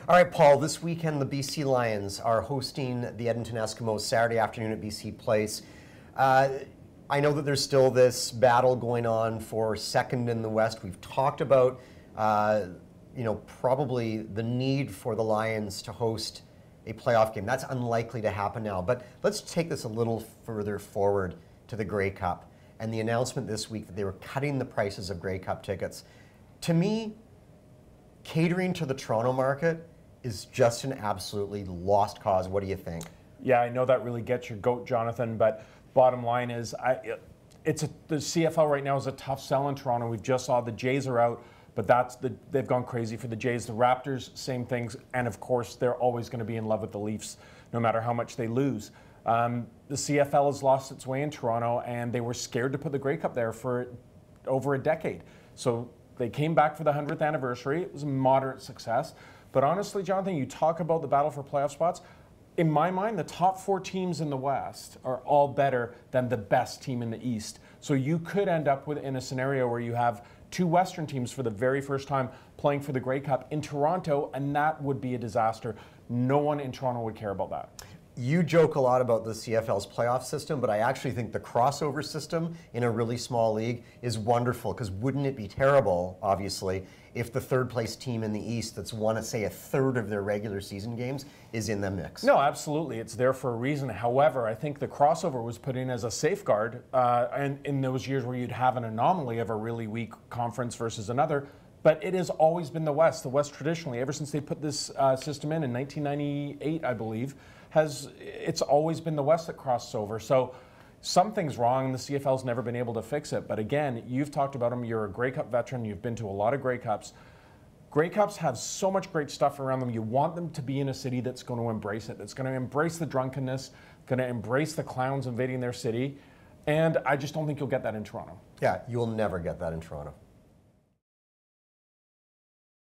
All right, Paul, this weekend the BC Lions are hosting the Edmonton Eskimos Saturday afternoon at BC Place. I know that there's still this battle going on for second in the West. We've talked about, probably the need for the Lions to host a playoff game. That's unlikely to happen now. But let's take this a little further forward to the Grey Cup and the announcement this week that they were cutting the prices of Grey Cup tickets. To me, catering to the Toronto market is just an absolutely lost cause. What do you think? Yeah, I know that really gets your goat, Jonathan, but bottom line is the CFL right now is a tough sell in Toronto. We just saw the Jays are out, but they've gone crazy for the Jays. The Raptors, same things, and of course they're always going to be in love with the Leafs no matter how much they lose. The CFL has lost its way in Toronto, and they were scared to put the Grey Cup there for over a decade. So they came back for the 100th anniversary. It was a moderate success. But honestly, Jonathan, you talk about the battle for playoff spots. In my mind, the top 4 teams in the West are all better than the best team in the East. So you could end up in a scenario where you have 2 Western teams for the very first time playing for the Grey Cup in Toronto, and that would be a disaster. No one in Toronto would care about that. You joke a lot about the CFL's playoff system, but I actually think the crossover system in a really small league is wonderful, because wouldn't it be terrible, obviously, if the third place team in the East that's won, say, a third of their regular season games is in the mix? No, absolutely. It's there for a reason. However, I think the crossover was put in as a safeguard, and in those years where you'd have an anomaly of a really weak conference versus another. But it has always been the West. The West traditionally, ever since they put this system in 1998, I believe, it's always been the West that crosses over. So something's wrong, and the CFL's never been able to fix it. But again, you've talked about them. You're a Grey Cup veteran. You've been to a lot of Grey Cups. Grey Cups have so much great stuff around them. You want them to be in a city that's going to embrace it, that's going to embrace the drunkenness, going to embrace the clowns invading their city. And I just don't think you'll get that in Toronto. Yeah, you'll never get that in Toronto.